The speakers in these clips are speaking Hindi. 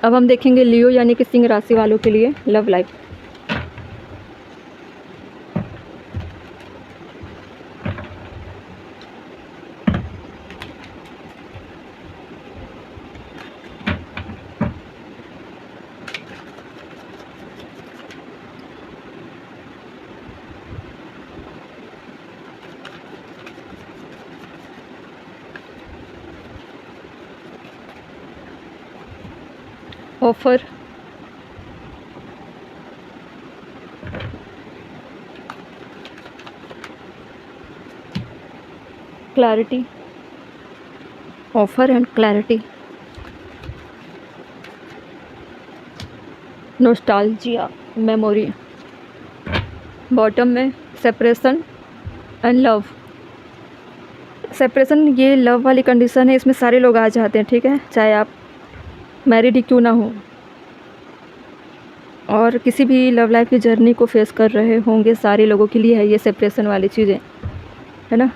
अब हम देखेंगे लियो यानी कि सिंह राशि वालों के लिए love life. Offer, clarity, offer and clarity, nostalgia, memory. Bottom में सेपरेशन एंड लव। सेपरेशन ये लव वाली कंडीशन है, इसमें सारे लोग आ जाते हैं, ठीक है, चाहे आप मैरिड ही क्यों ना हो और किसी भी लव लाइफ की जर्नी को फेस कर रहे होंगे, सारे लोगों के लिए है ये सेपरेशन वाली चीज़ें, है ना।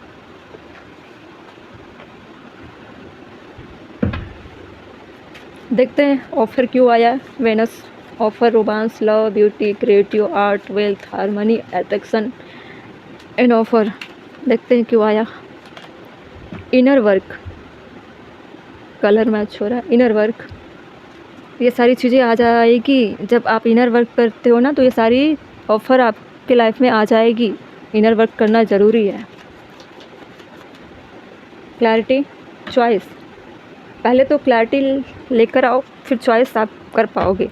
देखते हैं ऑफर क्यों आया। Venus offer, romance, love, beauty, creative, art, wealth, harmony, attraction and offer. देखते हैं क्यों आया। इनर वर्क, कलर मैच हो रहा है, इनर वर्क, ये सारी चीज़ें आ जाएगी जब आप इनर वर्क करते हो ना, तो ये सारी ऑफ़र आपके लाइफ में आ जाएगी। इनर वर्क करना ज़रूरी है। क्लैरिटी, चॉइस, पहले तो क्लैरिटी लेकर आओ, फिर चॉइस आप कर पाओगे।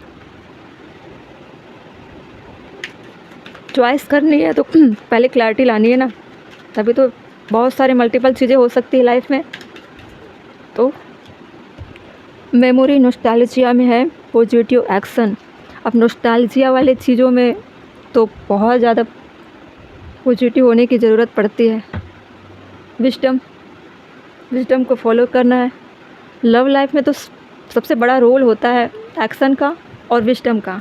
चॉइस करनी है तो पहले क्लैरिटी लानी है ना, तभी तो बहुत सारे मल्टीपल चीज़ें हो सकती है लाइफ में। तो मेमोरी नॉस्टैल्जिया में है पॉजिटिव एक्शन। अब नॉस्टैल्जिया वाले चीज़ों में तो बहुत ज़्यादा पॉजिटिव होने की ज़रूरत पड़ती है। विजडम, विजडम को फॉलो करना है। लव लाइफ में तो सबसे बड़ा रोल होता है एक्शन का और विजडम का।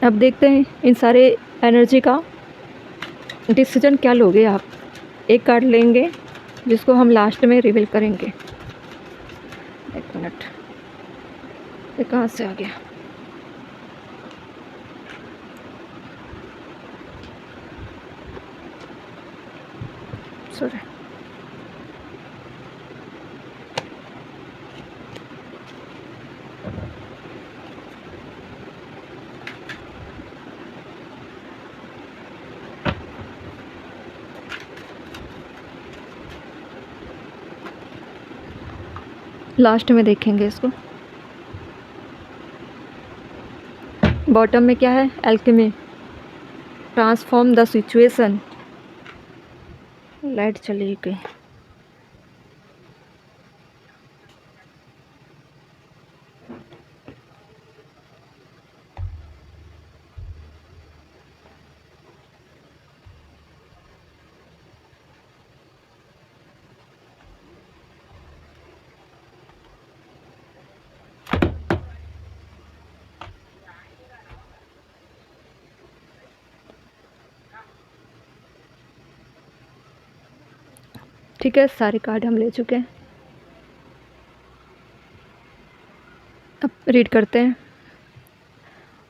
अब देखते हैं इन सारे एनर्जी का डिसीजन क्या लोगे आप। एक कार्ड लेंगे जिसको हम लास्ट में रिवील करेंगे। एक मिनट, ये कहाँ से आ गया। सॉरी, लास्ट में देखेंगे इसको। बॉटम में क्या है, alchemy, transform the situation. Light चली गई। ठीक है, सारे कार्ड हम ले चुके हैं। अब रीड करते हैं।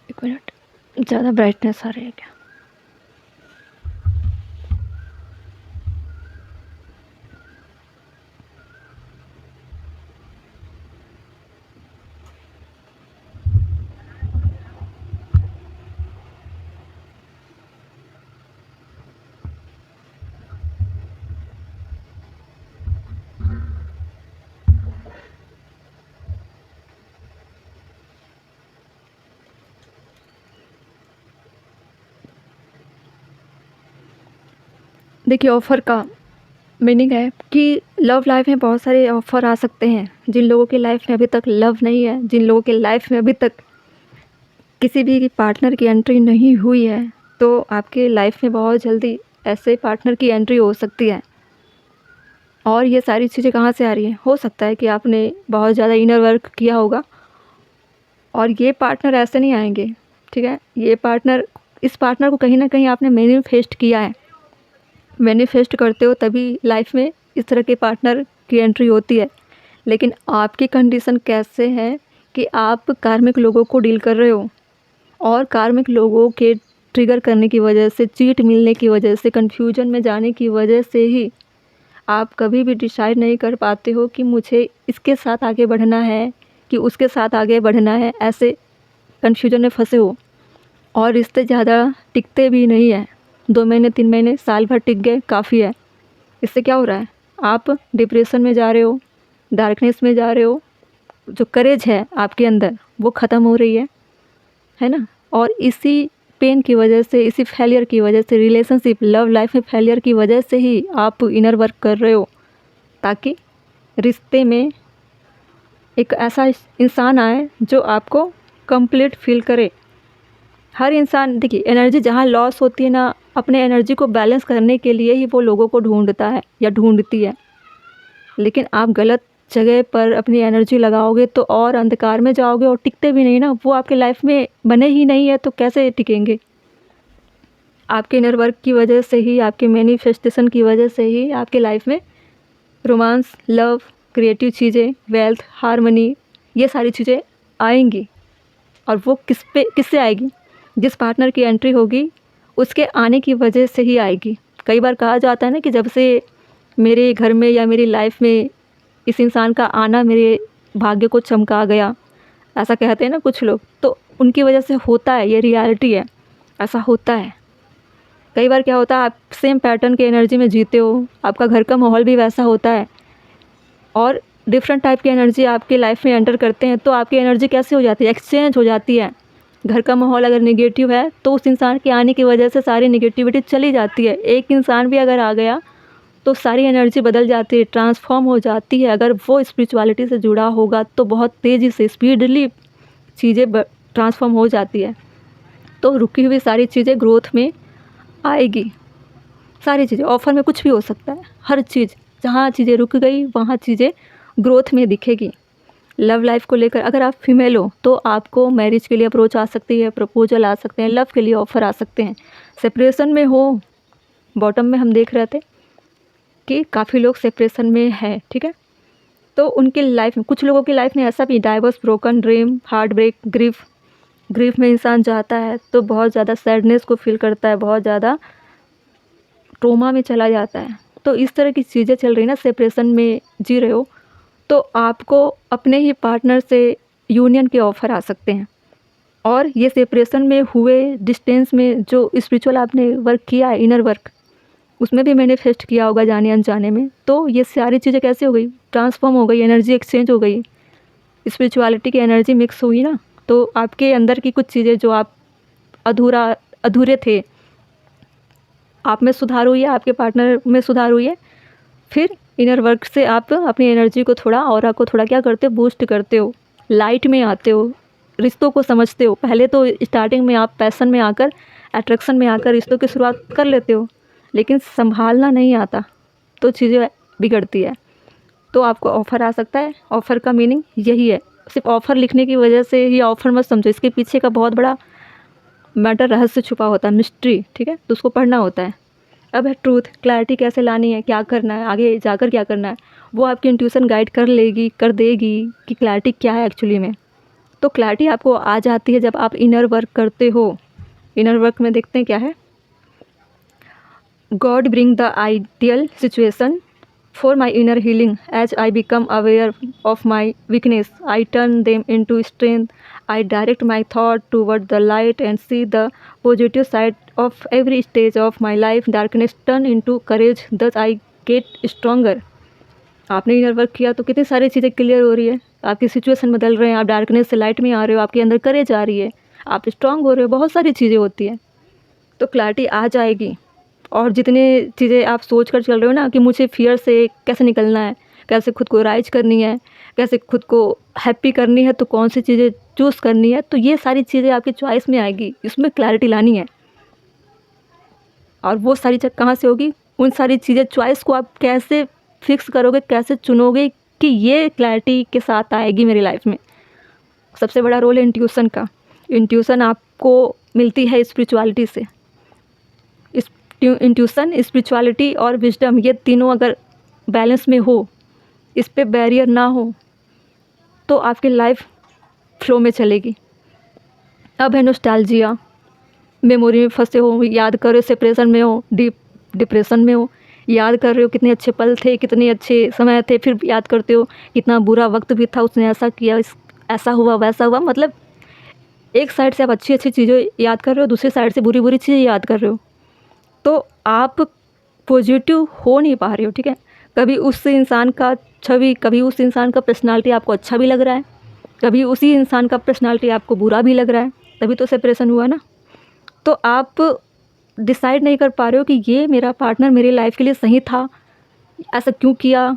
एक मिनट, ज़्यादा ब्राइटनेस आ रही है क्या। देखिए, ऑफ़र का मीनिंग है कि लव लाइफ में बहुत सारे ऑफ़र आ सकते हैं। जिन लोगों की लाइफ में अभी तक लव नहीं है, जिन लोगों के लाइफ में अभी तक किसी भी पार्टनर की एंट्री नहीं हुई है, तो आपके लाइफ में बहुत जल्दी ऐसे पार्टनर की एंट्री हो सकती है। और ये सारी चीज़ें कहाँ से आ रही हैं, हो सकता है कि आपने बहुत ज़्यादा इनर वर्क किया होगा और ये पार्टनर ऐसे नहीं आएंगे, ठीक है। ये पार्टनर, इस पार्टनर को कहीं ना कहीं आपने मैनिफेस्ट किया है। मैनिफेस्ट करते हो तभी लाइफ में इस तरह के पार्टनर की एंट्री होती है। लेकिन आपकी कंडीशन कैसे है कि आप कार्मिक लोगों को डील कर रहे हो, और कार्मिक लोगों के ट्रिगर करने की वजह से, चीट मिलने की वजह से, कन्फ्यूजन में जाने की वजह से ही आप कभी भी डिसाइड नहीं कर पाते हो कि मुझे इसके साथ आगे बढ़ना है कि उसके साथ आगे बढ़ना है। ऐसे कन्फ्यूजन में फंसे हो और रिश्ते ज़्यादा टिकते भी नहीं हैं। 2 महीने 3 महीने साल भर टिक गए काफ़ी है। इससे क्या हो रहा है, आप डिप्रेशन में जा रहे हो, डार्कनेस में जा रहे हो। जो करेज है आपके अंदर वो ख़त्म हो रही है ना। और इसी पेन की वजह से, इसी फेलियर की वजह से, रिलेशनशिप लव लाइफ में फेलियर की वजह से ही आप इनर वर्क कर रहे हो, ताकि रिश्ते में एक ऐसा इंसान आए जो आपको कंप्लीट फील करे। हर इंसान, देखिए, एनर्जी जहाँ लॉस होती है ना, अपने एनर्जी को बैलेंस करने के लिए ही वो लोगों को ढूंढता है या ढूंढती है। लेकिन आप गलत जगह पर अपनी एनर्जी लगाओगे तो और अंधकार में जाओगे और टिकते भी नहीं ना। वो आपके लाइफ में बने ही नहीं है तो कैसे टिकेंगे। आपके इनर वर्क की वजह से ही, आपके मैनिफेस्टेशन की वजह से ही आपके लाइफ में रोमांस, लव, क्रिएटिव चीज़ें, वेल्थ, हार्मनी, ये सारी चीज़ें आएंगी। और वो किससे आएगी? जिस पार्टनर की एंट्री होगी उसके आने की वजह से ही आएगी। कई बार कहा जाता है ना कि जब से मेरे घर में या मेरी लाइफ में इस इंसान का आना मेरे भाग्य को चमका गया, ऐसा कहते हैं ना कुछ लोग, तो उनकी वजह से होता है। ये रियलिटी है, ऐसा होता है। कई बार क्या होता है, आप सेम पैटर्न के एनर्जी में जीते हो, आपका घर का माहौल भी वैसा होता है, और डिफरेंट टाइप की एनर्जी आपकी लाइफ में एंटर करते हैं, तो आपकी एनर्जी कैसे हो जाती है, एक्सचेंज हो जाती है। घर का माहौल अगर नेगेटिव है तो उस इंसान के आने की वजह से सारी नेगेटिविटी चली जाती है। एक इंसान भी अगर आ गया तो सारी एनर्जी बदल जाती है, ट्रांसफॉर्म हो जाती है। अगर वो स्पिरिचुअलिटी से जुड़ा होगा तो बहुत तेज़ी से, स्पीडली चीज़ें ट्रांसफॉर्म हो जाती है। तो रुकी हुई सारी चीज़ें ग्रोथ में आएगी। सारी चीज़ें, ऑफ़र में कुछ भी हो सकता है, हर चीज़, जहाँ चीज़ें रुक गई वहाँ चीज़ें ग्रोथ में दिखेगी। लव लाइफ को लेकर अगर आप फीमेल हो तो आपको मैरिज के लिए अप्रोच आ सकती है, प्रपोजल आ सकते हैं, लव के लिए ऑफ़र आ सकते हैं। सेपरेशन में हो, बॉटम में हम देख रहे थे कि काफ़ी लोग सेपरेशन में है, ठीक है। तो उनकी लाइफ में, कुछ लोगों की लाइफ में ऐसा भी, divorce, broken dream, heartbreak, grief में इंसान जाता है तो बहुत ज़्यादा सैडनेस को फील करता है, बहुत ज़्यादा ट्रोमा में चला जाता है। तो इस तरह की चीज़ें चल रही ना, सेपरेशन में जी रहे हो तो आपको अपने ही पार्टनर से यूनियन के ऑफ़र आ सकते हैं। और ये सेपरेशन में हुए डिस्टेंस में जो स्पिरिचुअल आपने वर्क किया है, इनर वर्क, उसमें भी मैनिफेस्ट किया होगा जाने अनजाने में। तो ये सारी चीज़ें कैसे हो गई, ट्रांसफॉर्म हो गई, एनर्जी एक्सचेंज हो गई, स्पिरिचुअलिटी की एनर्जी मिक्स हुई ना। तो आपके अंदर की कुछ चीज़ें जो आप अधूरे थे, आप में सुधार हुई है, आपके पार्टनर में सुधार हुई है। फिर इनर वर्क से आप अपनी एनर्जी को थोड़ा, ऑरा को थोड़ा क्या करते हो, बूस्ट करते हो, लाइट में आते हो, रिश्तों को समझते हो। पहले तो स्टार्टिंग में आप पैशन में आकर, अट्रैक्शन में आकर रिश्तों की शुरुआत कर लेते हो, लेकिन संभालना नहीं आता तो चीज़ें बिगड़ती है। तो आपको ऑफ़र आ सकता है। ऑफ़र का मीनिंग यही है। सिर्फ ऑफ़र लिखने की वजह से ही ऑफ़र मत समझो, इसके पीछे का बहुत बड़ा मैटर, रहस्य छुपा होता है, मिस्ट्री, ठीक है। तो उसको पढ़ना होता है। अब है ट्रूथ, क्लैरिटी कैसे लानी है, क्या करना है, आगे जाकर क्या करना है, वो आपकी इंट्यूशन गाइड कर देगी कि क्लैरिटी क्या है एक्चुअली में। तो क्लैरिटी आपको आ जाती है जब आप इनर वर्क करते हो। इनर वर्क में देखते हैं क्या है, God bring the ideal situation for my inner healing as I become aware of my weakness I turn them into strength I direct my thought toward the light and see the positive side of every stage of my life darkness turn into courage thus I get stronger। आपने इनर वर्क किया तो कितनी सारी चीज़ें क्लियर हो रही है, आपकी सिचुएशन बदल रहे हैं, आप डार्कनेस से लाइट में आ रहे हो, आपके अंदर करेज आ रही है, आप स्ट्रांग हो रहे हो, बहुत सारी चीज़ें होती हैं। तो क्लैरिटी आ जाएगी। और जितने चीज़ें आप सोच कर चल रहे हो ना कि मुझे फियर से कैसे निकलना है, कैसे खुद को राइज करनी है, कैसे खुद को हैप्पी करनी है, तो कौन सी चीज़ें चूज़ करनी है, तो ये सारी चीज़ें आपकी चॉइस में आएगी। इसमें क्लैरिटी लानी है। और वो सारी चीज़ कहाँ से होगी, उन सारी चीज़ें, चॉइस को आप कैसे फिक्स करोगे, कैसे चुनोगे कि ये क्लैरिटी के साथ आएगी मेरी लाइफ में। सबसे बड़ा रोल है इंट्यूशन का। इंट्यूशन आपको मिलती है स्पिरिचुअलिटी से। इंट्यूशन, स्पिरिचुअलिटी और विजडम, ये तीनों अगर बैलेंस में हो, इस पे बैरियर ना हो, तो आपकी लाइफ फ्लो में चलेगी। अब है नॉस्टैल्जिया, मेमोरी में फंसे हो, याद कर रहे हो, सेपरेशन में हो, डिप्रेशन में हो, याद कर रहे हो कितने अच्छे पल थे, कितने अच्छे समय थे, फिर याद करते हो कितना बुरा वक्त भी था, उसने ऐसा किया, ऐसा हुआ वैसा हुआ। मतलब एक साइड से आप अच्छी अच्छी चीज़ें याद कर रहे हो, दूसरी साइड से बुरी बुरी चीज़ें याद कर रहे हो, तो आप पॉजिटिव हो नहीं पा रहे हो। ठीक है, कभी उस इंसान का छवि, कभी उस इंसान का पर्सनालिटी आपको अच्छा भी लग रहा है, कभी उसी इंसान का पर्सनालिटी आपको बुरा भी लग रहा है, तभी तो सेपरेशन हुआ ना। तो आप डिसाइड नहीं कर पा रहे हो कि ये मेरा पार्टनर मेरी लाइफ के लिए सही था, ऐसा क्यों किया,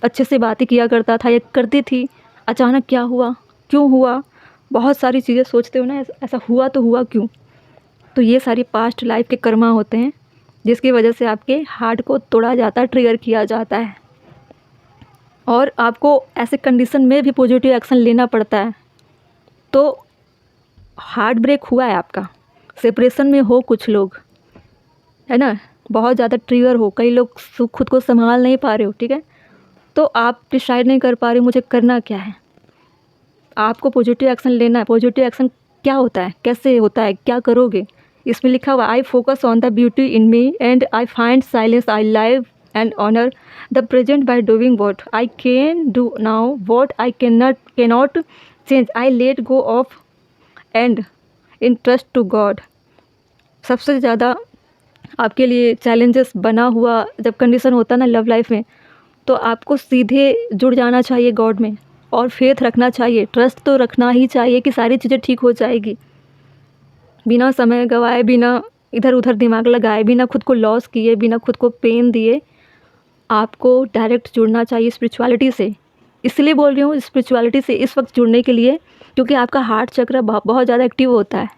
अच्छे से बातें किया करता था या करती थी, अचानक क्या हुआ, क्यों हुआ, बहुत सारी चीज़ें सोचते हो ना, ऐसा हुआ तो हुआ क्यों। तो ये सारी पास्ट लाइफ के कर्मा होते हैं, जिसकी वजह से आपके हार्ट को तोड़ा जाता है, ट्रिगर किया जाता है, और आपको ऐसे कंडीशन में भी पॉजिटिव एक्शन लेना पड़ता है। तो हार्ट ब्रेक हुआ है आपका, सेपरेशन में हो कुछ लोग, है ना, बहुत ज़्यादा ट्रिगर हो, कई लोग खुद को संभाल नहीं पा रहे हो। ठीक है, तो आप डिसाइड नहीं कर पा रहे हो मुझे करना क्या है। आपको पॉजिटिव एक्शन लेना है। पॉजिटिव एक्शन क्या होता है, कैसे होता है, क्या करोगे, इसमें लिखा हुआ, I focus on the beauty in me and I find silence, I live and honour the present by doing what I can do now, what I cannot change, I let go of and entrust to God. सबसे ज़्यादा आपके लिए चैलेंजेस बना हुआ जब कंडीशन होता है ना लव लाइफ में, तो आपको सीधे जुड़ जाना चाहिए गॉड में, और फेथ रखना चाहिए, ट्रस्ट तो रखना ही चाहिए कि सारी चीज़ें ठीक हो जाएगी। बिना समय गवाए, बिना इधर उधर दिमाग लगाए, बिना खुद को लॉस किए, बिना खुद को पेन दिए, आपको डायरेक्ट जुड़ना चाहिए स्पिरिचुअलिटी से। इसलिए बोल रही हूँ स्पिरिचुअलिटी से इस वक्त जुड़ने के लिए, क्योंकि आपका हार्ट चक्र बहुत ज़्यादा एक्टिव होता है,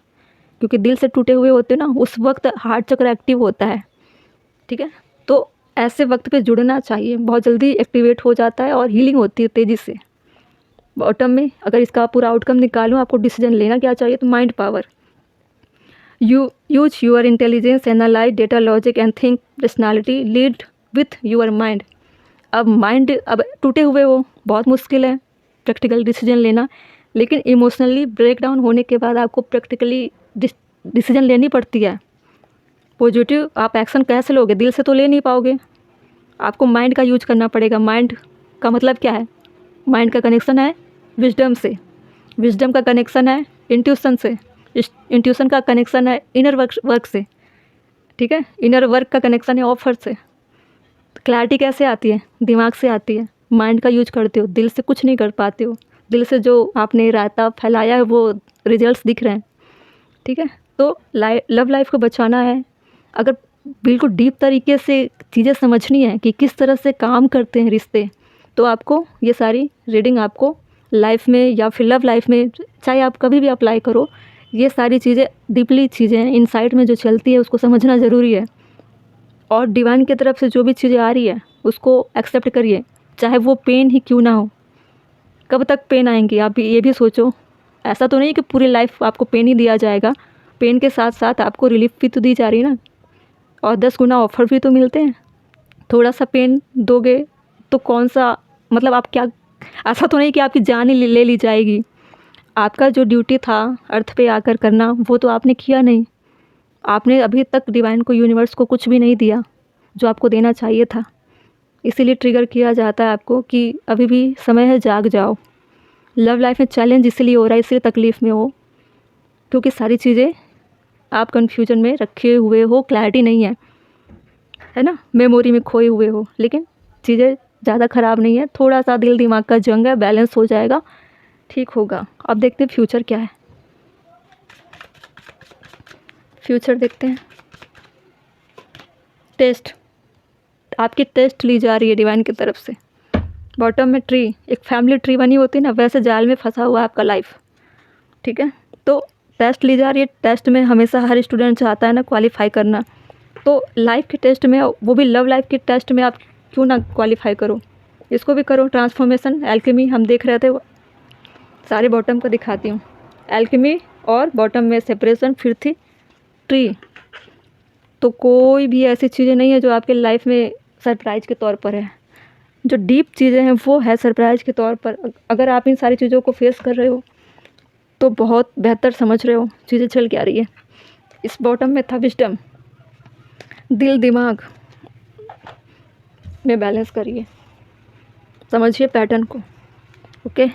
क्योंकि दिल से टूटे हुए होते ना, उस वक्त हार्ट चक्र एक्टिव होता है। ठीक है, तो ऐसे वक्त पे जुड़ना चाहिए, बहुत जल्दी एक्टिवेट हो जाता है और हीलिंग होती है तेज़ी से। बॉटम में अगर इसका पूरा आउटकम निकालूँ, आपको डिसीजन लेना क्या चाहिए, तो mind power, you use your intelligence, analyse data, logic and think, personality, lead with your mind. अब माइंड अब टूटे हुए हो, बहुत मुश्किल है प्रैक्टिकल डिसीजन लेना, लेकिन इमोशनली ब्रेकडाउन होने के बाद आपको प्रैक्टिकली डिसीजन लेनी पड़ती है। पॉजिटिव आप एक्शन कैसे लोगे, दिल से तो ले नहीं पाओगे, आपको माइंड का यूज करना पड़ेगा। माइंड का मतलब क्या है, माइंड का कनेक्शन है विजडम से, विजडम का कनेक्शन है इंट्यूशन से, इंट्यूशन का कनेक्शन है इनर वर्क से। ठीक है, इनर वर्क का कनेक्शन है ऑफर से। क्लैरिटी कैसे आती है, दिमाग से आती है, माइंड का यूज करते हो, दिल से कुछ नहीं कर पाते हो, दिल से जो आपने रायता फैलाया है वो रिजल्ट्स दिख रहे हैं। ठीक है, तो लव लाइफ को बचाना है, अगर बिल्कुल डीप तरीके से चीज़ें समझनी है कि किस तरह से काम करते हैं रिश्ते, तो आपको ये सारी रीडिंग आपको लाइफ में या फिर लव लाइफ में, चाहे आप कभी भी अप्लाई करो, ये सारी चीज़ें डीपली चीज़ें हैं, इनसाइट में जो चलती है उसको समझना ज़रूरी है। और डिवाइन की तरफ से जो भी चीज़ें आ रही है उसको एक्सेप्ट करिए, चाहे वो पेन ही क्यों ना हो। कब तक पेन आएंगी, आप ये भी सोचो। ऐसा तो नहीं कि पूरी लाइफ आपको पेन ही दिया जाएगा, पेन के साथ साथ आपको रिलीफ भी तो दी जा रही है ना, और 10 गुना ऑफर भी तो मिलते हैं। थोड़ा सा पेन दोगे तो कौन सा, मतलब आप क्या, ऐसा तो नहीं कि आपकी जान ही ले ली जाएगी। आपका जो ड्यूटी था अर्थ पे आकर करना, वो तो आपने किया नहीं। आपने अभी तक डिवाइन को, यूनिवर्स को कुछ भी नहीं दिया जो आपको देना चाहिए था। इसीलिए ट्रिगर किया जाता है आपको कि अभी भी समय है, जाग जाओ। लव लाइफ में चैलेंज इसलिए हो रहा है, इसलिए तकलीफ़ में हो, क्योंकि सारी चीज़ें आप कन्फ्यूजन में रखे हुए हो, क्लैरिटी नहीं है ना, मेमोरी में खोए हुए हो। लेकिन चीज़ें ज़्यादा ख़राब नहीं है, थोड़ा सा दिल दिमाग का जंग है, बैलेंस हो जाएगा, ठीक होगा। अब देखते हैं फ्यूचर क्या है। फ्यूचर देखते हैं। टेस्ट, आपकी टेस्ट ली जा रही है डिवाइन की तरफ से। बॉटम में ट्री, एक फैमिली ट्री बनी होती है ना, वैसे जाल में फंसा हुआ है आपका लाइफ। ठीक है, तो टेस्ट ली जा रही है। टेस्ट में हमेशा हर स्टूडेंट चाहता है ना क्वालिफाई करना, तो लाइफ के टेस्ट में, वो भी लव लाइफ के टेस्ट में आप क्यों ना क्वालिफाई करो, इसको भी करो। ट्रांसफॉर्मेशन, एल्केमी हम देख रहे थे, सारे बॉटम को दिखाती हूँ। एल्केमी और बॉटम में सेपरेशन, फिर थी ट्री। तो कोई भी ऐसी चीज़ें नहीं है जो आपके लाइफ में सरप्राइज के तौर पर है। जो डीप चीज़ें हैं वो है सरप्राइज़ के तौर पर। अगर आप इन सारी चीज़ों को फेस कर रहे हो तो बहुत बेहतर समझ रहे हो चीज़ें चल क्या रही है। इस बॉटम में था विजडम, दिल दिमाग में बैलेंस करिए, समझिए पैटर्न को। ओके।